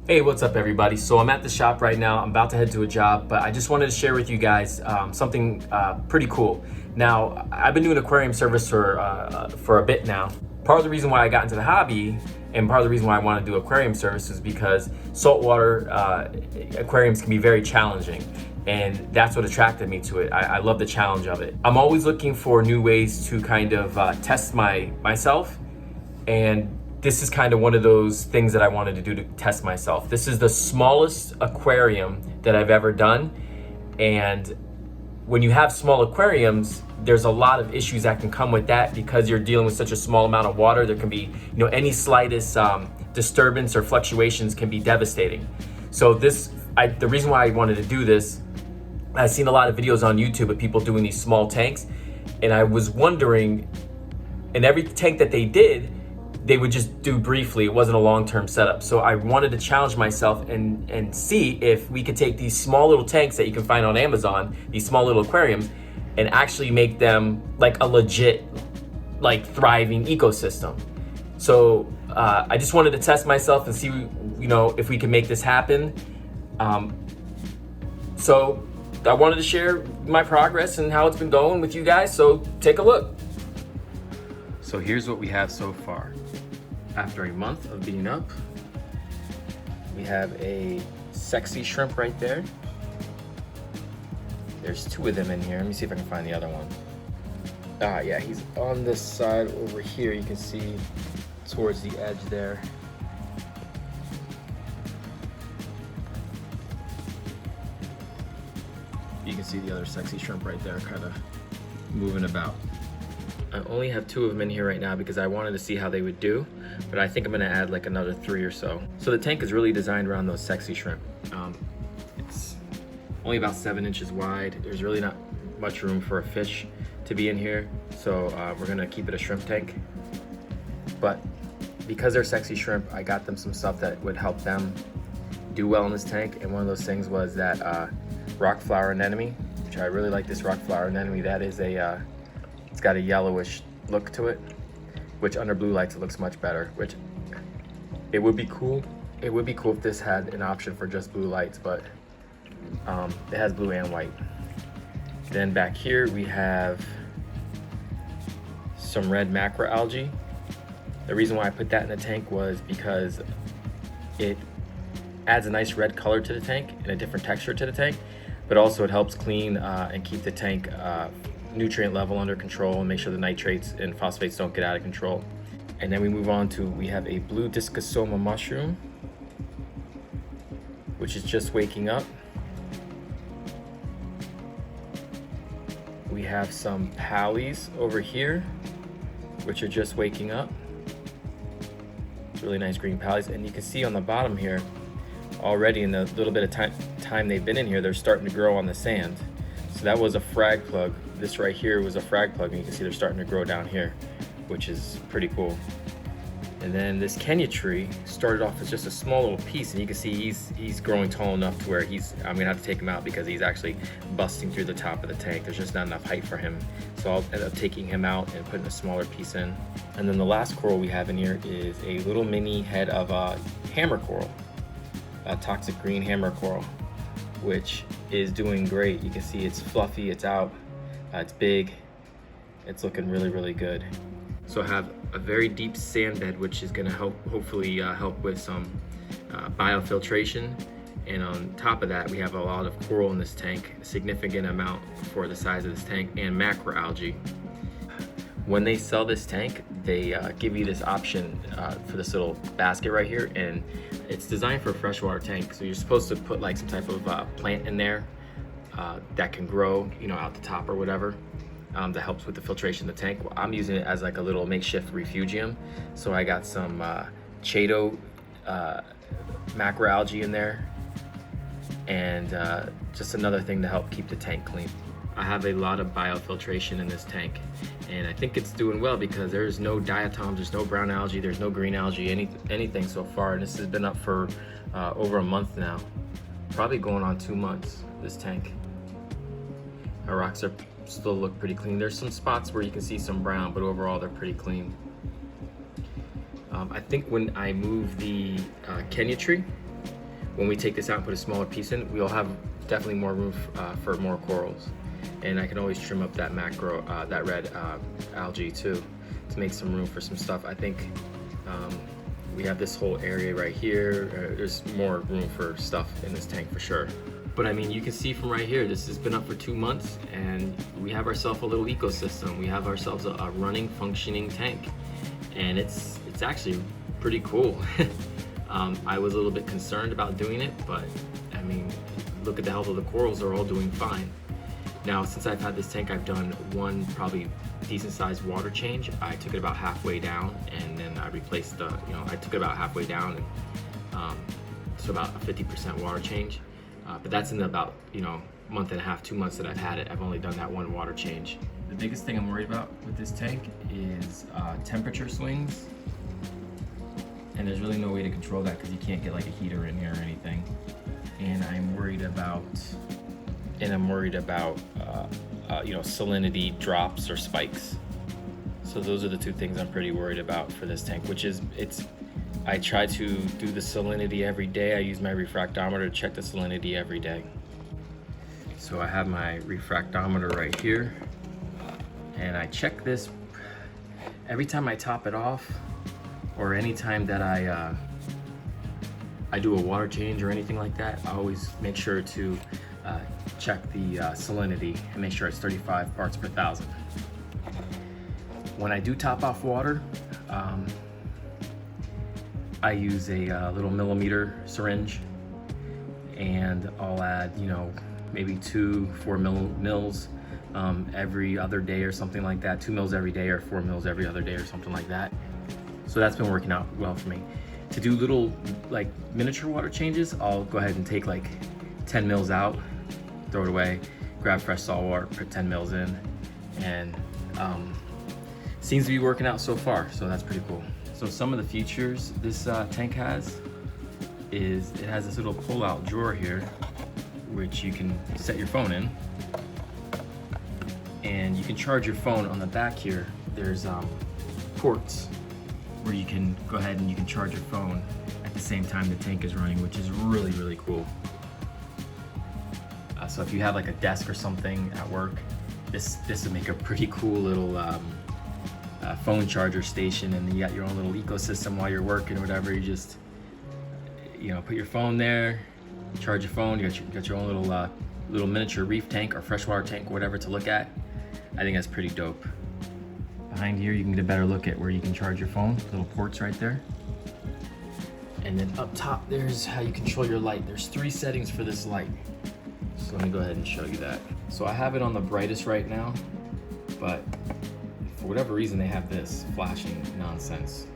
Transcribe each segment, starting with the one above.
Hey, what's up everybody? So I'm at the shop right now. I'm about to head to a job, but I just wanted to share with you guys something pretty cool. Now, I've been doing aquarium service for a bit now. Part of the reason why I got into the hobby and part of the reason why I want to do aquarium service is because saltwater aquariums can be very challenging. And that's what attracted me to it. I love the challenge of it. I'm always looking for new ways to kind of test myself, and this is kind of one of those things that I wanted to do to test myself. This is the smallest aquarium that I've ever done. And when you have small aquariums, there's a lot of issues that can come with that because you're dealing with such a small amount of water. There can be, any slightest disturbance or fluctuations can be devastating. So the reason why I wanted to do this, I've seen a lot of videos on YouTube of people doing these small tanks. And I was wondering, in every tank that they did, they would just do briefly. It wasn't a long-term setup. So I wanted to challenge myself and see if we could take these small little tanks that you can find on Amazon, these small little aquariums, and actually make them like a legit, thriving ecosystem. So I just wanted to test myself and see, if we can make this happen. So I wanted to share my progress and how it's been going with you guys. So take a look. So here's what we have so far. After a month of being up, we have a sexy shrimp right there. There's two of them in here. Let me see if I can find the other one. Yeah, he's on this side over here. You can see towards the edge there. You can see the other sexy shrimp right there, kind of moving about. I only have two of them in here right now because I wanted to see how they would do, but I think I'm gonna add like another 3 or so. So the tank is really designed around those sexy shrimp. It's only about 7 inches wide. There's really not much room for a fish to be in here, so we're gonna keep it a shrimp tank. But because they're sexy shrimp, I got them some stuff that would help them do well in this tank, and one of those things was that rock flower anemone, which I really like. This rock flower anemone, that is it's got a yellowish look to it, which under blue lights it looks much better, which it would be cool. It would be cool if this had an option for just blue lights, but it has blue and white. Then back here we have some red macro algae. The reason why I put that in the tank was because it adds a nice red color to the tank and a different texture to the tank, but also it helps clean and keep the tank nutrient level under control and make sure the nitrates and phosphates don't get out of control. And then we move on to, we have a blue Discosoma mushroom, which is just waking up. We have some pallies over here, which are just waking up. It's really nice green pallies. And you can see on the bottom here, already in the little bit of time they've been in here, they're starting to grow on the sand. So that was a frag plug. This right here was a frag plug, and you can see they're starting to grow down here, which is pretty cool. And then this Kenya tree started off as just a small little piece, and you can see he's growing tall enough to where I'm gonna have to take him out because he's actually busting through the top of the tank. There's just not enough height for him. So I'll end up taking him out and putting a smaller piece in. And then the last coral we have in here is a little mini head of a hammer coral, a toxic green hammer coral, which is doing great. You can see it's fluffy, it's out, it's big, it's looking really, really good. So I have a very deep sand bed, which is gonna hopefully help with some biofiltration. And on top of that, we have a lot of coral in this tank, a significant amount for the size of this tank, and macro algae. When they sell this tank, they give you this option for this little basket right here, and it's designed for a freshwater tank. So you're supposed to put like some type of plant in there that can grow, out the top or whatever, that helps with the filtration of the tank. Well, I'm using it as like a little makeshift refugium. So I got some Chaeto macro algae in there, and just another thing to help keep the tank clean. I have a lot of biofiltration in this tank, and I think it's doing well because there's no diatoms, there's no brown algae, there's no green algae, anything so far. And this has been up for over a month now, probably going on 2 months, this tank. Our rocks still look pretty clean. There's some spots where you can see some brown, but overall they're pretty clean. I think when I move the Kenya tree, when we take this out and put a smaller piece in, we'll have definitely more room for more corals. And I can always trim up that that red algae too, to make some room for some stuff. I think we have this whole area right here. There's more room for stuff in this tank for sure. But I mean, you can see from right here, this has been up for 2 months and we have ourselves a little ecosystem. We have ourselves a running, functioning tank. And it's actually pretty cool. I was a little bit concerned about doing it, but I mean, look at the health of the corals, they're all doing fine. Now, since I've had this tank, I've done one probably decent sized water change. I took it about halfway down and then I replaced I took it about halfway down and so about a 50% water change. But that's in about, month and a half, 2 months that I've had it. I've only done that one water change. The biggest thing I'm worried about with this tank is temperature swings. And there's really no way to control that because you can't get like a heater in here or anything. And I'm worried about salinity drops or spikes. So those are the two things I'm pretty worried about for this tank, which is I try to do the salinity every day. I use my refractometer to check the salinity every day. So I have my refractometer right here, and I check this every time I top it off, or anytime that I do a water change or anything like that. I always make sure to check the salinity and make sure it's 35 parts per thousand. When I do top off water, I use a little millimeter syringe, and I'll add, maybe 4 mils every other day or something like that. 2 mils every day or 4 mils every other day or something like that. So that's been working out well for me. To do little like miniature water changes, I'll go ahead and take like 10 mils out, throw it away, grab fresh salt water, put 10 mils in, and seems to be working out so far, so that's pretty cool. So some of the features this tank has is it has this little pull-out drawer here, which you can set your phone in, and you can charge your phone. On the back here, there's ports where you can go ahead and you can charge your phone at the same time the tank is running, which is really, really cool. So if you have like a desk or something at work, this would make a pretty cool little phone charger station, and you got your own little ecosystem while you're working or whatever. You just put your phone there, charge your phone, you got your own little miniature reef tank or freshwater tank, whatever to look at. I think that's pretty dope. Behind here you can get a better look at where you can charge your phone, little ports right there. And then up top there's how you control your light. There's 3 settings for this light. So let me go ahead and show you that. So I have it on the brightest right now, but for whatever reason they have this flashing nonsense.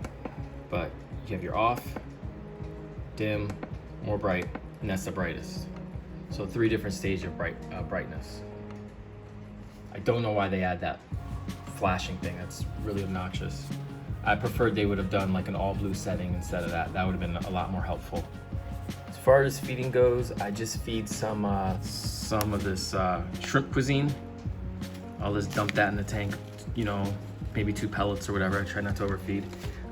But you have your off, dim, more bright, and that's the brightest. So 3 different stages of brightness. I don't know why they add that flashing thing. That's really obnoxious. I preferred they would have done like an all blue setting instead of that. That would have been a lot more helpful. As far as feeding goes, I just feed some of this shrimp cuisine. I'll just dump that in the tank, maybe 2 pellets or whatever. I try not to overfeed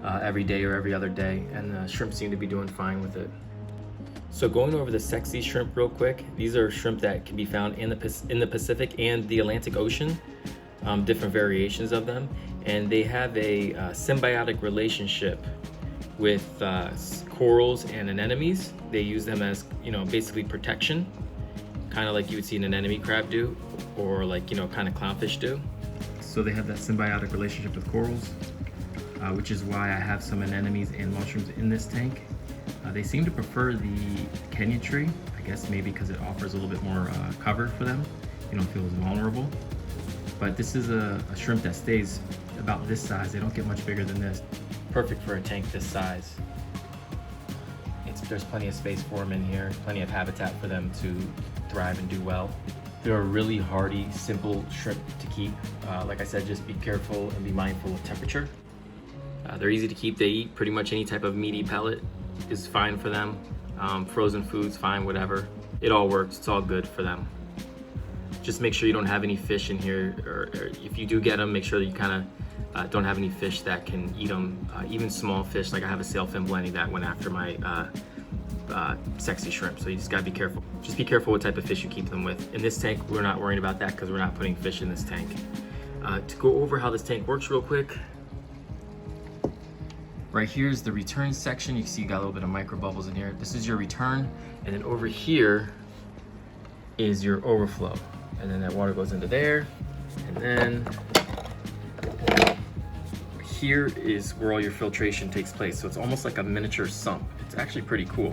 every day or every other day, and the shrimp seem to be doing fine with it. So going over the sexy shrimp real quick, these are shrimp that can be found in the Pacific and the Atlantic Ocean, different variations of them, and they have a symbiotic relationship with corals and anemones. They use them as, basically protection, kind of like you would see an anemone crab do, or like, kind of clownfish do. So they have that symbiotic relationship with corals, which is why I have some anemones and mushrooms in this tank. They seem to prefer the Kenya tree, I guess maybe because it offers a little bit more cover for them. You don't feel as vulnerable. But this is a shrimp that stays about this size. They don't get much bigger than this. Perfect for a tank this size. There's plenty of space for them in here, plenty of habitat for them to thrive and do well. They're a really hardy, simple shrimp to keep. Like I said, just be careful and be mindful of temperature. They're easy to keep. They eat pretty much any type of meaty pellet is fine for them. Frozen foods, fine, whatever. It all works, it's all good for them. Just make sure you don't have any fish in here, or if you do get them, make sure that you kind of don't have any fish that can eat them. Even small fish, like I have a sailfin blenny that went after my sexy shrimp. So you just gotta be careful. Just be careful what type of fish you keep them with. In this tank, we're not worrying about that because we're not putting fish in this tank. To go over how this tank works real quick, right here is the return section. You can see you got a little bit of micro bubbles in here. This is your return, and then over here is your overflow. And then that water goes into there, and then here is where all your filtration takes place. So it's almost like a miniature sump. It's actually pretty cool.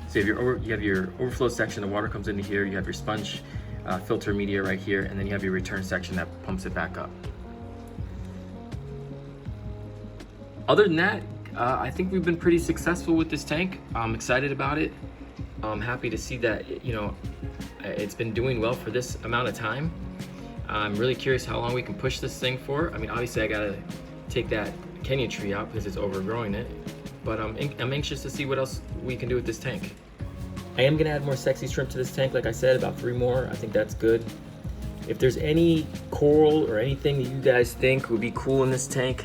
So you have your overflow section, the water comes into here, you have your sponge filter media right here, and then you have your return section that pumps it back up. Other than that, I think we've been pretty successful with this tank. I'm excited about it. I'm happy to see that, you know, it's been doing well for this amount of time. I'm really curious how long we can push this thing for. I mean, obviously I gotta take that Kenya tree out because it's overgrowing it, but I'm anxious to see what else we can do with this tank. I am gonna add more sexy shrimp to this tank, like I said, about 3 more. I think that's good. If there's any coral or anything that you guys think would be cool in this tank,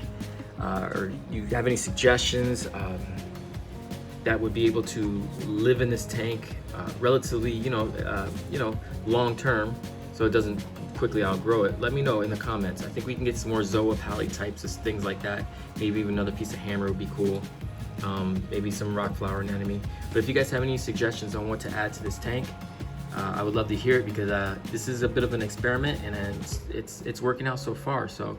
or you have any suggestions that would be able to live in this tank relatively, you know, long term, so it doesn't quickly outgrow it, let me know in the comments. I think we can get some more zoopally types of things like that. Maybe even another piece of hammer would be cool. Maybe some rock flower anemone. But if you guys have any suggestions on what to add to this tank, I would love to hear it, because this is a bit of an experiment, and it's working out so far. So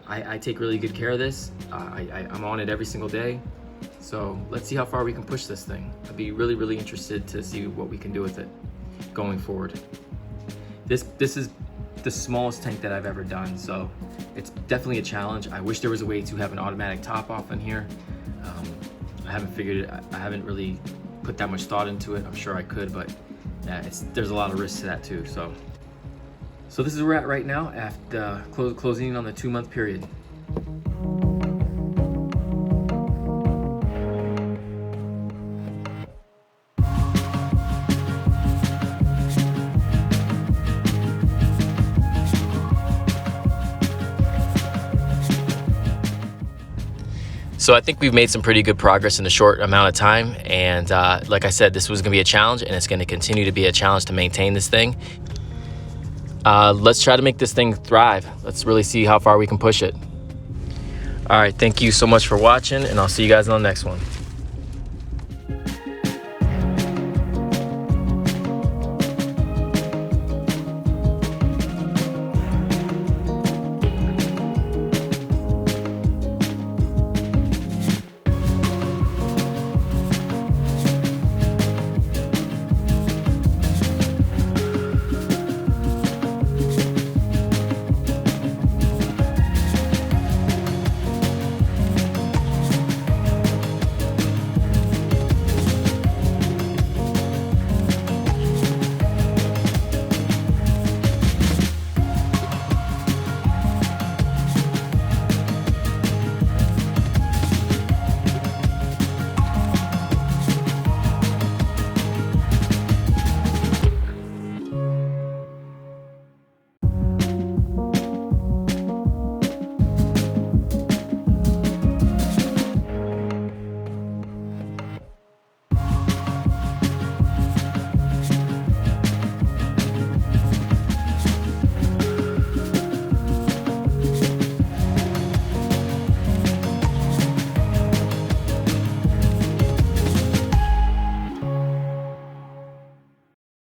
I take really good care of this. I'm on it every single day. So let's see how far we can push this thing. I'd be really, really interested to see what we can do with it going forward. This is the smallest tank that I've ever done, so it's definitely a challenge. I wish there was a way to have an automatic top off in here. I haven't figured it. I haven't really put that much thought into it. I'm sure I could, but there's a lot of risk to that too. So this is where we're at right now after closing in on the 2-month period. So I think we've made some pretty good progress in a short amount of time, and like I said, this was gonna be a challenge, and it's gonna continue to be a challenge to maintain this thing. Let's try to make this thing thrive. Let's really see how far we can push it. All right, thank you so much for watching, and I'll see you guys on the next one.